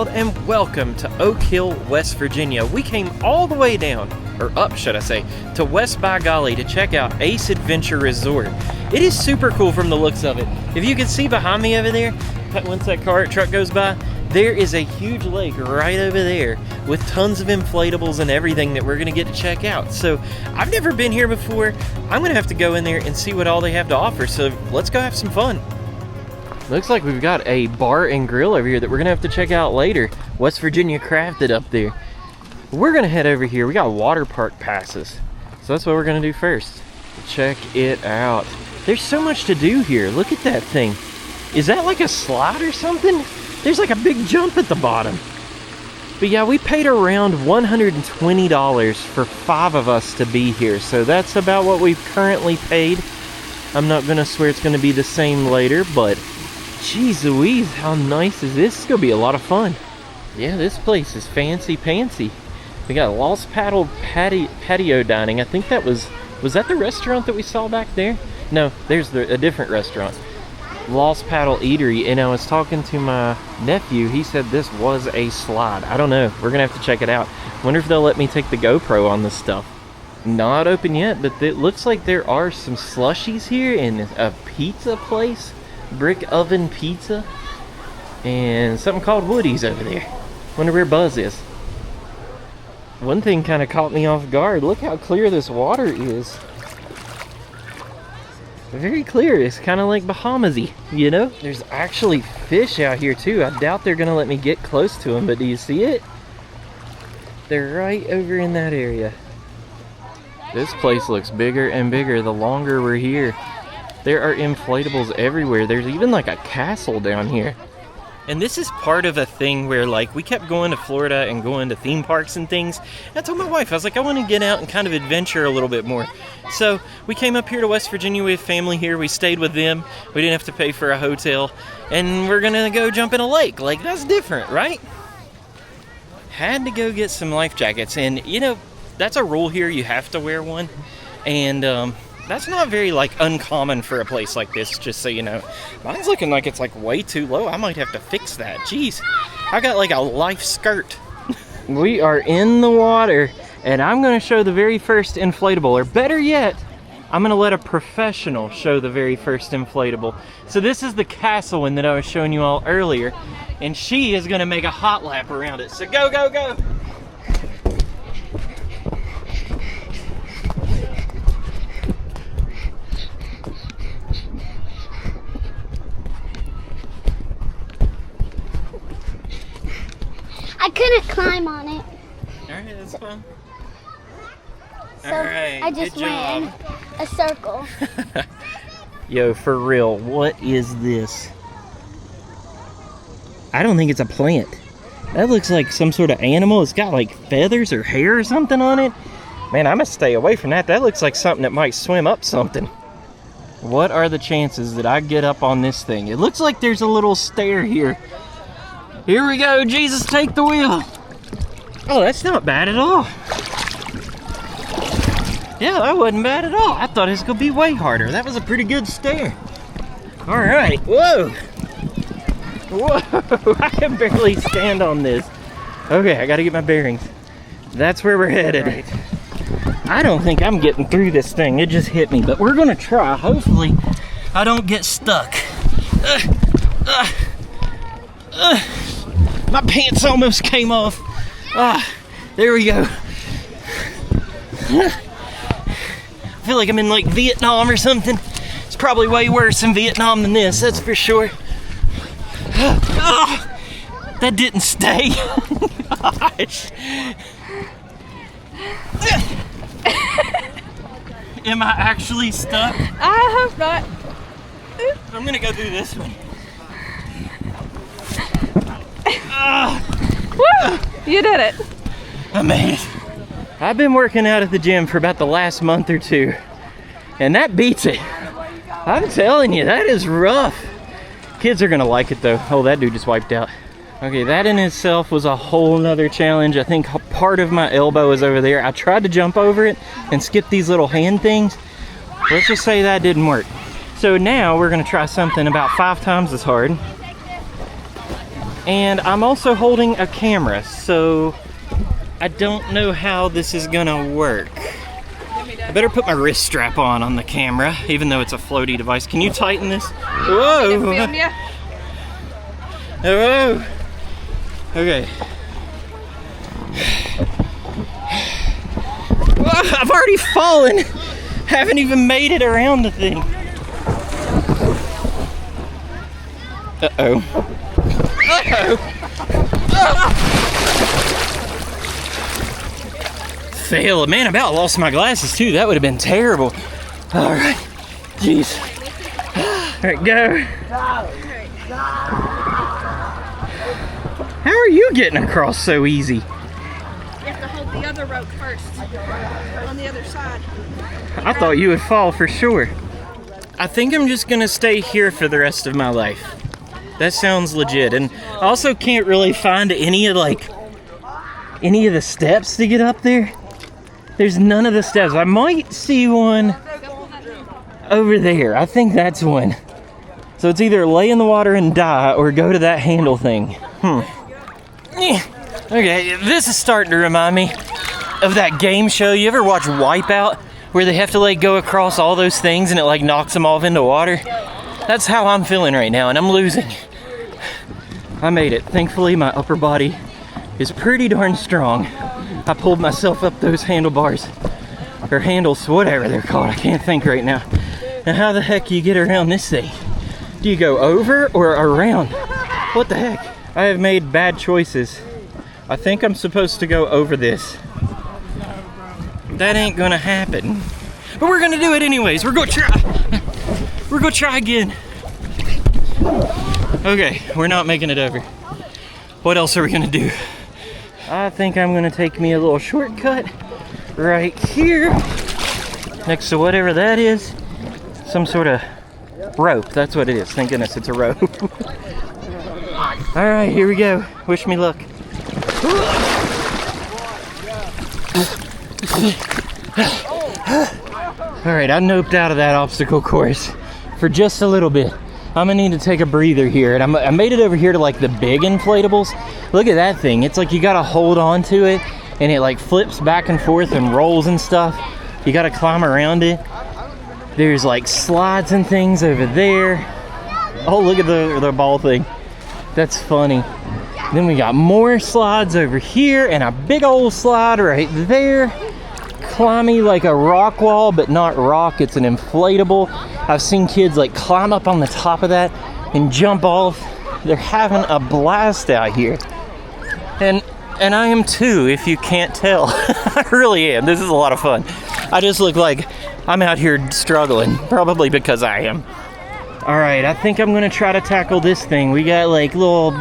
world, and welcome to Oak Hill, West Virginia. We came all the way down, or up should I say, to West by Golly to check out Ace Adventure Resort. It is super cool from the looks of it. If you can see behind me over there, once that truck goes by, there is a huge lake right over there with tons of inflatables and everything that we're going to get to check out. So I've never been here before. I'm going to have to go in there and see what all they have to offer. So let's go have some fun. Looks like we've got a bar and grill over here that we're going to have to check out later. West Virginia Crafted up there. We're going to head over here. We got water park passes. So that's what we're going to do first. Check it out. There's so much to do here. Look at that thing. Is that like a slide or something? There's like a big jump at the bottom. But yeah, we paid around $120 for 5 of us to be here. So that's about what we've currently paid. I'm not going to swear it's going to be the same later, but jeez Louise, how nice is this? It's going to be a lot of fun. Yeah, this place is fancy pantsy. We got Lost Paddle patio dining. I think that was that the restaurant that we saw back there? No, there's a different restaurant. Lost Paddle Eatery, and I was talking to my nephew. He said this was a slide. I don't know. We're gonna have to check it out. Wonder if they'll let me take the GoPro on this stuff. Not open yet, but it looks like there are some slushies here and a pizza place, brick oven pizza, and something called Woody's over there. Wonder where Buzz is. One thing kind of caught me off guard. Look how clear this water is. Very clear. It's kind of like Bahamas-y, you know? There's actually fish out here too. I doubt they're gonna let me get close to them, but do you see it? They're right over in that area. This place looks bigger and bigger the longer we're here. There are inflatables everywhere. There's even like a castle down here. And this is part of a thing where, like, we kept going to Florida and going to theme parks and things. And I told my wife, I was like, I want to get out and kind of adventure a little bit more. So we came up here to West Virginia. We have family here. We stayed with them. We didn't have to pay for a hotel. And we're going to go jump in a lake. Like, that's different, right? Had to go get some life jackets. And, you know, that's a rule here. You have to wear one. And, that's not very, like, uncommon for a place like this, just so you know. Mine's looking like it's, like, way too low. I might have to fix that. Jeez. I got, like, a life skirt. We are in the water, and I'm going to show the very first inflatable. Or better yet, I'm going to let a professional show the very first inflatable. So this is the castle one that I was showing you all earlier, and she is going to make a hot lap around it. So go, go, go! I couldn't climb on it. Alright, that's fine. So Alright, I just ran a circle. Yo, for real, what is this? I don't think it's a plant. That looks like some sort of animal. It's got like feathers or hair or something on it. Man, I'm gonna stay away from that. That looks like something that might swim up something. What are the chances that I get up on this thing? It looks like there's a little stair here. Here we go, Jesus, take the wheel. Oh, that's not bad at all. Yeah, that wasn't bad at all. I thought it was gonna be way harder. That was a pretty good stair. All right, whoa. Whoa, I can barely stand on this. Okay, I gotta get my bearings. That's where we're headed. Right. I don't think I'm getting through this thing. It just hit me, but we're gonna try. Hopefully, I don't get stuck. My pants almost came off. There we go. I feel like I'm in like Vietnam or something. It's probably way worse in Vietnam than this, that's for sure. That didn't stay. Gosh. Am I actually stuck? I hope not. I'm gonna go do this one. Woo! You did it. I made it. I've been working out at the gym for about the last month or two, and that beats it. I'm telling you, that is rough. Kids are gonna like it though. Oh, that dude just wiped out. Okay, that in itself was a whole nother challenge. I think part of my elbow is over there. I tried to jump over it and skip these little hand things. Let's just say that didn't work. So now we're gonna try something about 5 times as hard. And I'm also holding a camera, so I don't know how this is gonna work. I better put my wrist strap on the camera, even though it's a floaty device. Can you tighten this? Whoa! Film ya? Whoa! Okay. I've already fallen. Haven't even made it around the thing. Uh-oh. Uh-oh. Fail. Man, I about lost my glasses too. That would have been terrible. All right. Jeez. All right, go. How are you getting across so easy? You have to hold the other rope first on the other side. I thought you would fall for sure. I think I'm just gonna stay here for the rest of my life. That sounds legit. And I also can't really find any of the steps to get up there. There's none of the steps. I might see one over there. I think that's one. So it's either lay in the water and die or go to that handle thing. Okay, this is starting to remind me of that game show. You ever watch Wipeout, where they have to like go across all those things and it like knocks them off into water? That's how I'm feeling right now, and I'm losing. I made it. Thankfully, my upper body is pretty darn strong. I pulled myself up those handlebars, or handles, whatever they're called. I can't think right now. Now, how the heck do you get around this thing? Do you go over or around? What the heck? I have made bad choices. I think I'm supposed to go over this. That ain't gonna happen. But we're gonna do it anyways. We're gonna try. We're gonna try again. Okay, we're not making it over. What else are we gonna do? I think I'm gonna take me a little shortcut right here next to whatever that is. Some sort of rope. That's what it is. Thank goodness it's a rope. All right, here we go. Wish me luck. All right, I noped out of that obstacle course for just a little bit. I'm gonna need to take a breather here, and I made it over here to like the big inflatables. Look at that thing. It's like you gotta hold on to it, and it like flips back and forth and rolls and stuff. You gotta climb around it. There's like slides and things over there. Oh, look at the ball thing. That's funny. Then we got more slides over here and a big old slide right there. Climby like a rock wall, but not rock, it's an inflatable. I've seen kids like climb up on the top of that and jump off. They're having a blast out here. And I am too, if you can't tell. I really am. This is a lot of fun. I just look like I'm out here struggling, probably because I am. All right, I think I'm gonna try to tackle this thing. We got like little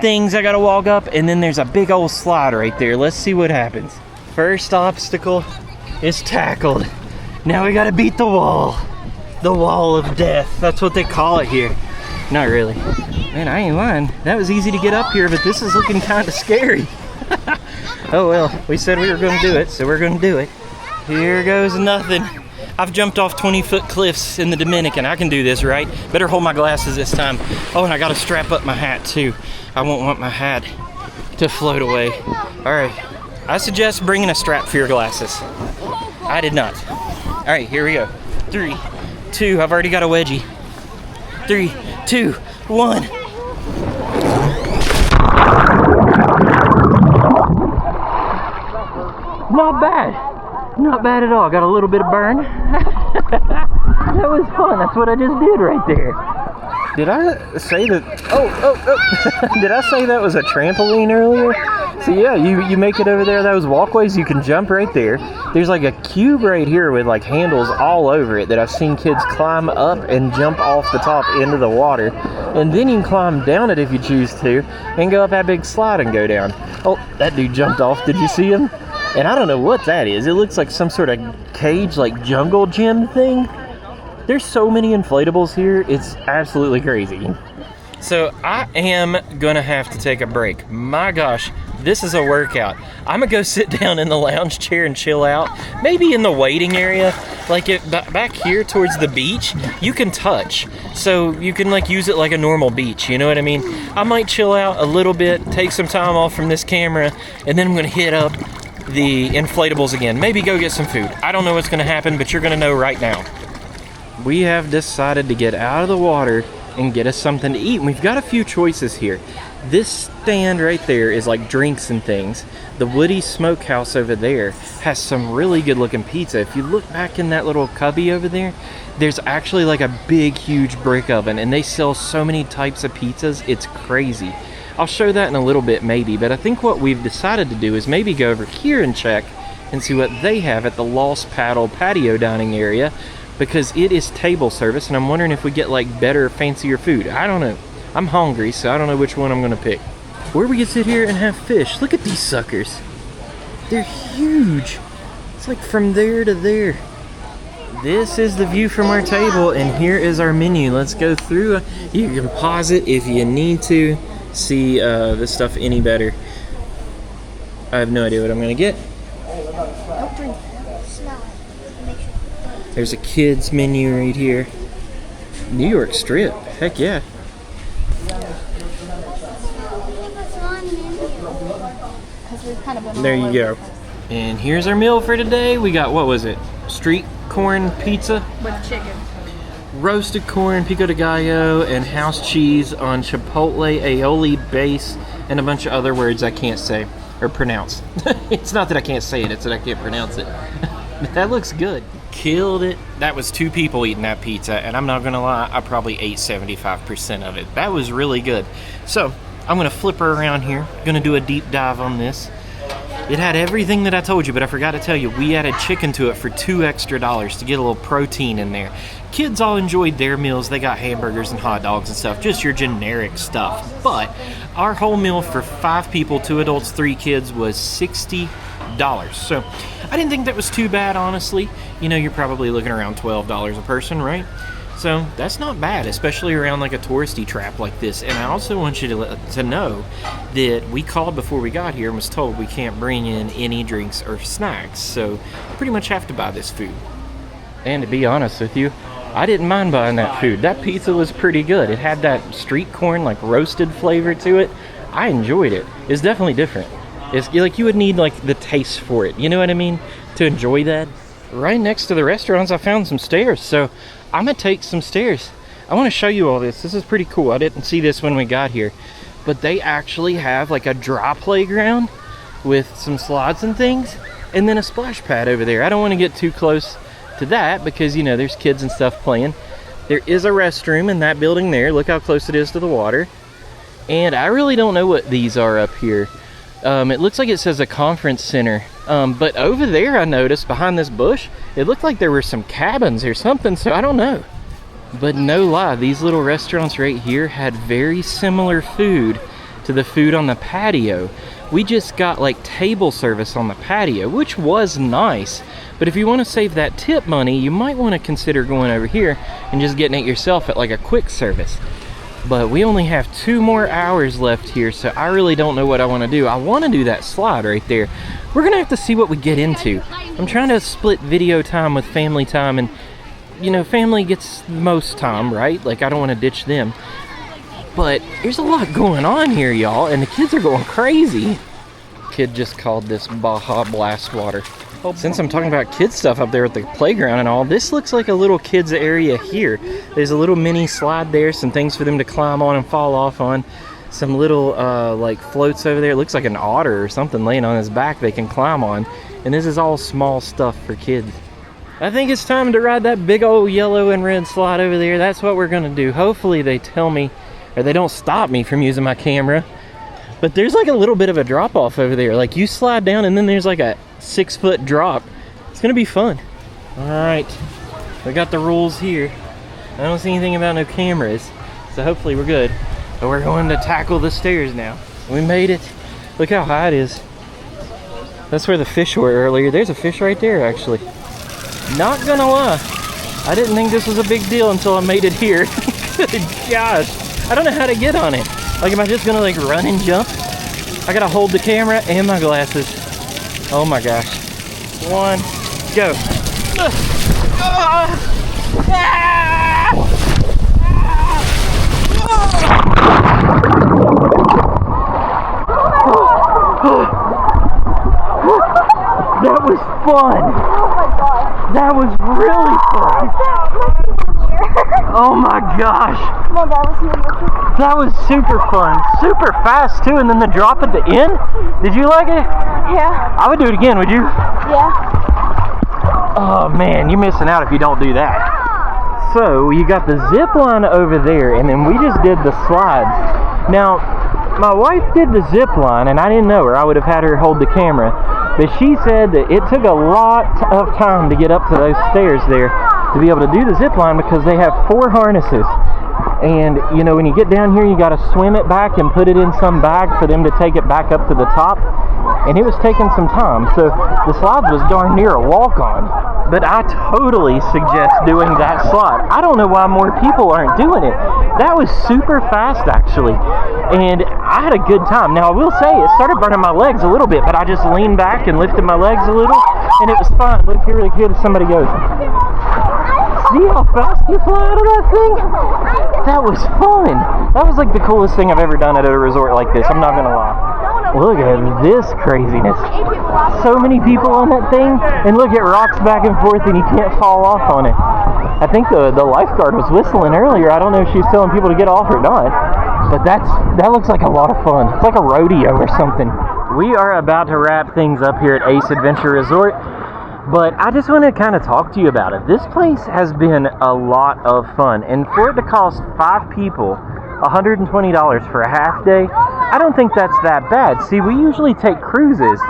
things I gotta walk up, and then there's a big old slide right there. Let's see what happens. First obstacle is tackled. Now we gotta beat the wall. The wall of death. That's what they call it here. Not really. Man, I ain't lying. That was easy to get up here, but this is looking kind of scary. Oh well, we said we were gonna do it, so we're gonna do it. Here goes nothing. I've jumped off 20-foot cliffs in the Dominican. I can do this, right? Better hold my glasses this time. Oh, and I gotta strap up my hat too. I won't want my hat to float away. All right, I suggest bringing a strap for your glasses. I did not. All right, here we go. 3, 2, I've already got a wedgie. 3, 2, 1. Not bad. Not bad at all. Got a little bit of burn. That was fun. That's what I just did right there. Did I say that? Oh. Did I say that was a trampoline earlier? So yeah, you make it over there. Those walkways, you can jump right there. There's like a cube right here with like handles all over it that I've seen kids climb up and jump off the top into the water. And then you can climb down it if you choose to and go up that big slide and go down. Oh, that dude jumped off. Did you see him? And I don't know what that is. It looks like some sort of cage, like jungle gym thing. There's so many inflatables here. It's absolutely crazy. So I am gonna have to take a break. My gosh, This is a workout. I'm gonna go sit down in the lounge chair and chill out. Maybe in the waiting area, like back here towards the beach, you can touch. So you can like use it like a normal beach, you know what I mean? I might chill out a little bit, take some time off from this camera, and then I'm gonna hit up the inflatables again. Maybe go get some food. I don't know what's gonna happen, but you're gonna know right now. We have decided to get out of the water and get us something to eat. And we've got a few choices here. This stand right there is like drinks and things. The Woody Smokehouse over there has some really good looking pizza. If you look back in that little cubby over there, there's actually like a big, huge brick oven, and they sell so many types of pizzas, it's crazy. I'll show that in a little bit maybe, but I think what we've decided to do is maybe go over here and check and see what they have at the Lost Paddle patio dining area, because it is table service, and I'm wondering if we get like better, fancier food. I don't know. I'm hungry, so I don't know which one I'm gonna pick. Or we can sit here and have fish. Look at these suckers. They're huge. It's like from there to there. This is the view from our table, and here is our menu. Let's go through. You can pause it if you need to see this stuff any better. I have no idea what I'm gonna get. Don't drink. Smell it. Make sure. There's a kids menu right here. New York strip. Heck yeah. There you go. And here's our meal for today. We got, what was it? Street corn pizza, With chicken. roasted corn, pico de gallo, and house cheese on chipotle aioli base, and a bunch of other words I can't say or pronounce. It's not that I can't say it, it's that I can't pronounce it. That looks good. Killed it. That was 2 people eating that pizza, and I'm not gonna lie, I probably ate 75% of it. That was really good. So I'm gonna flip her around here, gonna do a deep dive on this. It had everything that I told you, but I forgot to tell you, we added chicken to it for $2 extra to get a little protein in there. Kids all enjoyed their meals. They got hamburgers and hot dogs and stuff, just your generic stuff. But our whole meal for 5 people, 2 adults, 3 kids, was $60. So I didn't think that was too bad, honestly. You know, you're probably looking around $12 a person, right? So that's not bad, especially around like a touristy trap like this. And I also want you to know that we called before we got here and was told we can't bring in any drinks or snacks. So you pretty much have to buy this food. And to be honest with you, I didn't mind buying that food. That pizza was pretty good. It had that street corn, like roasted flavor to it. I enjoyed it. It's definitely different. It's like you would need like the taste for it. You know what I mean? To enjoy that. Right next to the restaurants, I found some stairs. So I'm gonna take some stairs. I want to show you all this. This is pretty cool. I didn't see this when we got here, but they actually have like a dry playground with some slides and things, and then a splash pad over there. I don't want to get too close to that because, you know, there's kids and stuff playing. There is a restroom in that building there. Look how close it is to the water. And I really don't know what these are up here. It looks like it says a conference center. But over there, I noticed behind this bush, it looked like there were some cabins or something, so I don't know. But no lie, these little restaurants right here had very similar food to the food on the patio. We just got like table service on the patio, which was nice. But if you want to save that tip money, you might want to consider going over here and just getting it yourself at like a quick service. But we only have 2 more hours left here, so I really don't know what I want to do. I want to do that slide right there. We're going to have to see what we get into. I'm trying to split video time with family time, and, you know, family gets the most time, right? Like, I don't want to ditch them. But there's a lot going on here, y'all, and the kids are going crazy. Kid just called this Baja Blast water. Since I'm talking about kids stuff up there at the playground and all, this looks like a little kids area here. There's a little mini slide there, some things for them to climb on and fall off on. Some little like floats over there. It looks like an otter or something laying on his back they can climb on. And this is all small stuff for kids. I think it's time to ride that big old yellow and red slide over there. That's what we're gonna do. Hopefully they tell me, or they don't stop me from using my camera. But there's like a little bit of a drop off over there. Like you slide down and then there's like a 6-foot drop. It's gonna be fun. All right, we got the rules here. I don't see anything about no cameras, so hopefully we're good. But we're going to tackle the stairs now. We made it. Look how high it is. That's where the fish were earlier. There's a fish right there, actually. Not gonna lie, I didn't think this was a big deal until I made it here. Good gosh, I don't know how to get on it. Like, am I just gonna like run and jump? I gotta hold the camera and my glasses. Oh my gosh. 1, go. That was fun. Oh my god. That was really fun. Oh my gosh. Come on, Dad, let's see what That was super fun. Super fast too, and then the drop at the end. Did you like it? Yeah. I would do it again, would you? Yeah. Oh man, you're missing out if you don't do that. So you got the zip line over there, and then we just did the slides. Now, my wife did the zip line, and I didn't know her. I would have had her hold the camera. But she said that it took a lot of time to get up to those stairs there to be able to do the zip line because they have 4 harnesses. And, you know, when you get down here, you got to swim it back and put it in some bag for them to take it back up to the top. And it was taking some time. So the slide was darn near a walk-on. But I totally suggest doing that slide. I don't know why more people aren't doing it. That was super fast, actually. And I had a good time. Now, I will say, it started burning my legs a little bit, but I just leaned back and lifted my legs a little, and it was fine. Look here, look here, somebody goes. See how fast you fly out of that thing? That was fun. That was like the coolest thing I've ever done at a resort like this. I'm not going to lie. Look at this craziness. So many people on that thing, and look, it rocks back and forth and you can't fall off on it. I think the lifeguard was whistling earlier. I don't know if she's telling people to get off or not, but that looks like a lot of fun. It's like a rodeo or something. We are about to wrap things up here at Ace Adventure Resort, but I just want to kind of talk to you about it. This place has been a lot of fun, and for it to cost 5 people $120 for a half day, I don't think that's that bad. See, we usually take cruises,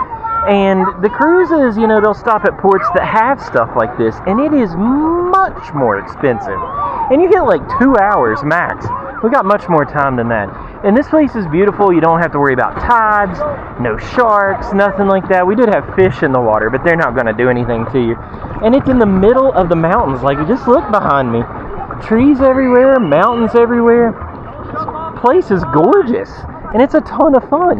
and the cruises, you know, they'll stop at ports that have stuff like this, and it is much more expensive. And you get like 2 hours max. We got much more time than that. And this place is beautiful. You don't have to worry about tides, no sharks, nothing like that. We did have fish in the water, but they're not going to do anything to you. And it's in the middle of the mountains. Like, just look behind me. Trees everywhere, mountains everywhere. This place is gorgeous, and it's a ton of fun.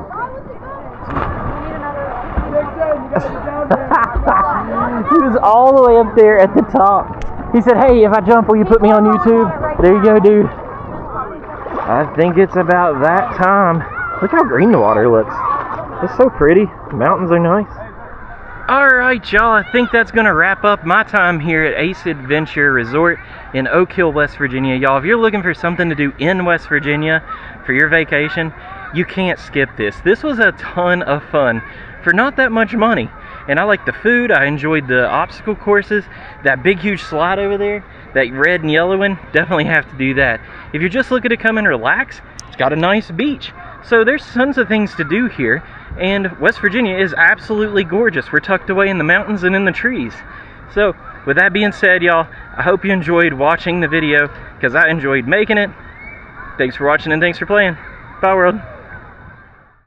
He was all the way up there at the top. He said, "Hey, if I jump, will you put me on YouTube?" There you go, dude. I think it's about that time. Look how green the water looks. It's so pretty. The mountains are nice. Alright, y'all, I think that's going to wrap up my time here at Ace Adventure Resort in Oak Hill, West Virginia. Y'all, if you're looking for something to do in West Virginia for your vacation, you can't skip this. This was a ton of fun for not that much money. And I like the food. I enjoyed the obstacle courses. That big, huge slide over there, that red and yellow one, definitely have to do that. If you're just looking to come and relax, it's got a nice beach. So there's tons of things to do here. And West Virginia is absolutely gorgeous. We're tucked away in the mountains and in the trees. So with that being said, y'all, I hope you enjoyed watching the video, because I enjoyed making it. Thanks for watching and thanks for playing. Bye, world.